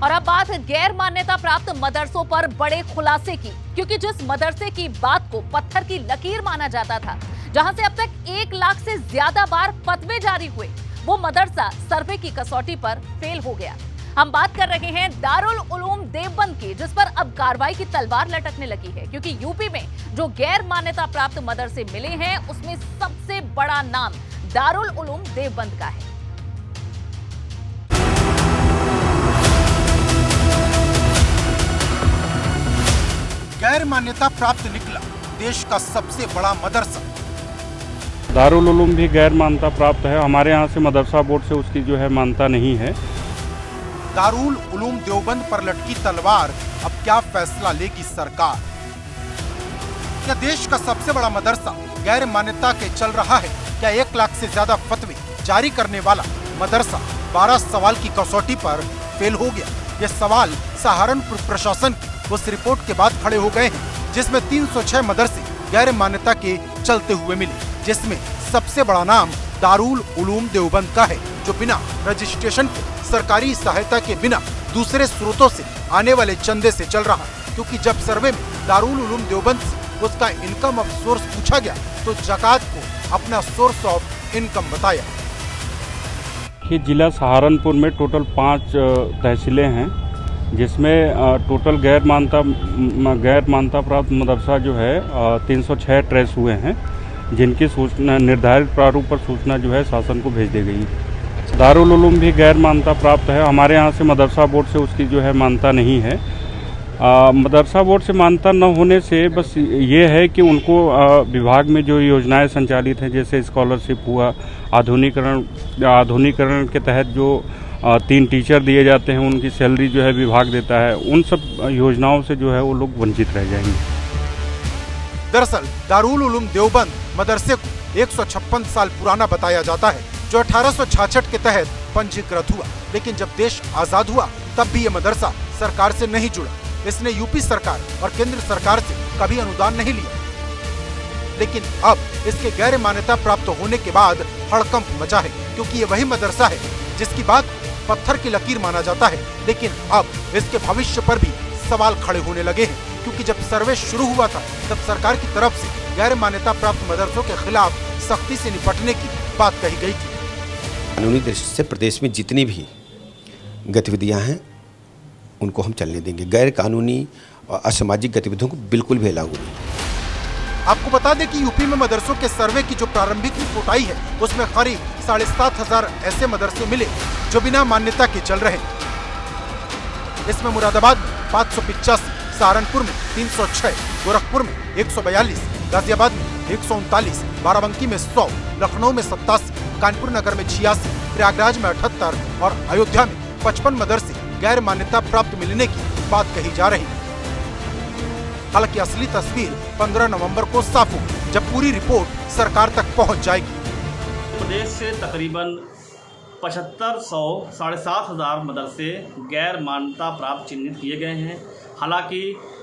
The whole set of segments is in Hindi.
और अब बात गैर मान्यता प्राप्त मदरसों पर बड़े खुलासे की, क्योंकि जिस मदरसे की बात को पत्थर की लकीर माना जाता था, जहां से अब तक 1 लाख से ज्यादा बार फतवे जारी हुए, वो मदरसा सर्वे की कसौटी पर फेल हो गया। हम बात कर रहे हैं दारुल उलूम देवबंद की, जिस पर अब कार्रवाई की तलवार लटकने लगी है, क्योंकि यूपी में जो गैर मान्यता प्राप्त मदरसे मिले हैं उसमें सबसे बड़ा नाम दारुल उलूम देवबंद का है। गैर मान्यता प्राप्त निकला देश का सबसे बड़ा मदरसा। दारुल उलूम भी गैर मान्यता प्राप्त है। हमारे यहाँ से मदरसा बोर्ड से उसकी जो है मान्यता नहीं है। दारुल उलूम देवबंद पर लटकी तलवार, अब क्या फैसला लेगी सरकार? क्या देश का सबसे बड़ा मदरसा गैर मान्यता के चल रहा है? क्या 1 लाख से ज्यादा फतवे जारी करने वाला मदरसा 12 सवाल की कसौटी पर फेल हो गया? ये सवाल सहारनपुर प्रशासन की उस रिपोर्ट के बाद खड़े हो गए हैं जिसमें 306 मदरसे गैर मान्यता के चलते हुए मिले, जिसमें सबसे बड़ा नाम दारुल उलूम देवबंद का है, जो बिना रजिस्ट्रेशन के सरकारी सहायता के बिना दूसरे स्रोतों से आने वाले चंदे से चल रहा। क्योंकि जब सर्वे में दारुल उलूम देवबंद से उसका इनकम ऑफ सोर्स पूछा गया तो ज़कात को अपना सोर्स ऑफ इनकम बताया। कि जिला सहारनपुर में टोटल 5 तहसीलें हैं, जिसमें टोटल गैर मान्यता प्राप्त मदरसा जो है 306 ट्रेस हुए हैं, जिनकी सूचना निर्धारित प्रारूप पर सूचना जो है शासन को भेज दी गई। दारुल उलूम भी गैर मान्यता प्राप्त है। हमारे यहाँ से मदरसा बोर्ड से उसकी जो है मान्यता नहीं है। मदरसा बोर्ड से मान्यता न होने से बस ये है कि उनको विभाग में जो योजनाएं संचालित हैं, जैसे स्कॉलरशिप हुआ, आधुनिकरण के तहत जो 3 टीचर दिए जाते हैं, उनकी सैलरी जो है विभाग देता है, उन सब योजनाओं से जो है वो लोग वंचित रह जाएंगे। दरअसल दारुल उलूम देवबंद मदरसे को 156 साल पुराना बताया जाता है, जो 1866 के तहत पंजीकृत हुआ। लेकिन जब देश आजाद हुआ तब भी ये मदरसा सरकार से नहीं जुड़ा। इसने यूपी सरकार और केंद्र सरकार से कभी अनुदान नहीं लिया। लेकिन अब इसके गैर मान्यता प्राप्त होने के बाद हड़कंप मचा है, क्योंकि ये वही मदरसा है जिसकी बात पत्थर की लकीर माना जाता है। लेकिन अब इसके भविष्य पर भी सवाल खड़े होने लगे हैं, क्योंकि जब सर्वे शुरू हुआ था तब सरकार की तरफ से गैर मान्यता प्राप्त मदरसों के खिलाफ सख्ती से निपटने की बात कही गई थी। कानूनी दृष्टि से प्रदेश में जितनी भी गतिविधियां हैं उनको हम चलने देंगे। गैर कानूनी और असामाजिक गतिविधियों को बिल्कुल भी लागू नहीं। आपको बता दें कि यूपी में मदरसों के सर्वे की जो प्रारंभिक रिपोर्ट आई है उसमें करीब 7,500 ऐसे मदरसे मिले जो बिना मान्यता के चल रहे। इसमें मुरादाबाद में 585, सहारनपुर में 306, गोरखपुर में 142, गाजियाबाद में 139, बाराबंकी में 100, लखनऊ में 87, कानपुर नगर में 86, प्रयागराज में 78 और अयोध्या में 55 मदरसे गैर मान्यता प्राप्त मिलने की बात कही जा रही। हालांकि असली तस्वीर 15 नवंबर को साफ होगी, जब पूरी रिपोर्ट सरकार तक पहुंच जाएगी। प्रदेश से तकरीबन 7500 7,500 मदरसे गैर मान्यता प्राप्त चिन्हित किए गए हैं। हालांकि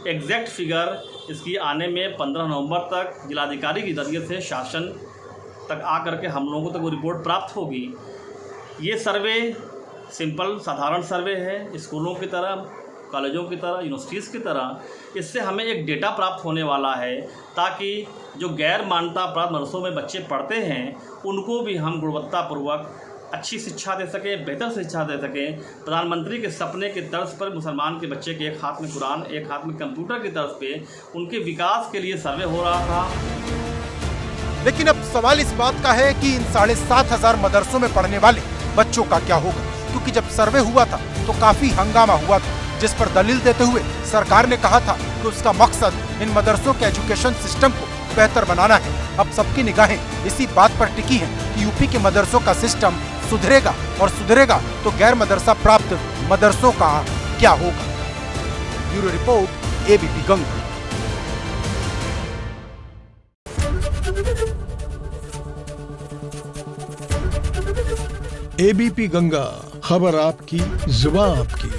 एग्जैक्ट फिगर इसकी आने में 15 नवंबर तक जिलाधिकारी के जरिए से शासन तक आकर के हम लोगों को तक वो रिपोर्ट प्राप्त होगी। ये सर्वे सिंपल साधारण सर्वे है, स्कूलों की तरह, कॉलेजों की तरह, यूनिवर्सिटीज़ की तरह। इससे हमें एक डेटा प्राप्त होने वाला है, ताकि जो गैर मान्यता प्राप्त मदरसों में बच्चे पढ़ते हैं उनको भी हम गुणवत्तापूर्वक अच्छी शिक्षा दे सकें, बेहतर शिक्षा दे सकें। प्रधानमंत्री के सपने के तर्ज पर मुसलमान के बच्चे के एक हाथ में कुरान, एक हाथ में कंप्यूटर की तर्ज पे उनके विकास के लिए सर्वे हो रहा था। लेकिन अब सवाल इस बात का है कि इन 7,500 मदरसों में पढ़ने वाले बच्चों का क्या होगा? क्योंकि जब सर्वे हुआ था तो काफी हंगामा हुआ था, जिस पर दलील देते हुए सरकार ने कहा था कि उसका मकसद इन मदरसों के एजुकेशन सिस्टम को बेहतर बनाना है। अब सबकी निगाहें इसी बात पर टिकी हैं कि यूपी के मदरसों का सिस्टम सुधरेगा, और सुधरेगा तो गैर मदरसा प्राप्त मदरसों का क्या होगा? Bureau report, ABP Ganga. ABP Ganga, खबर आपकी, जुबान आपकी।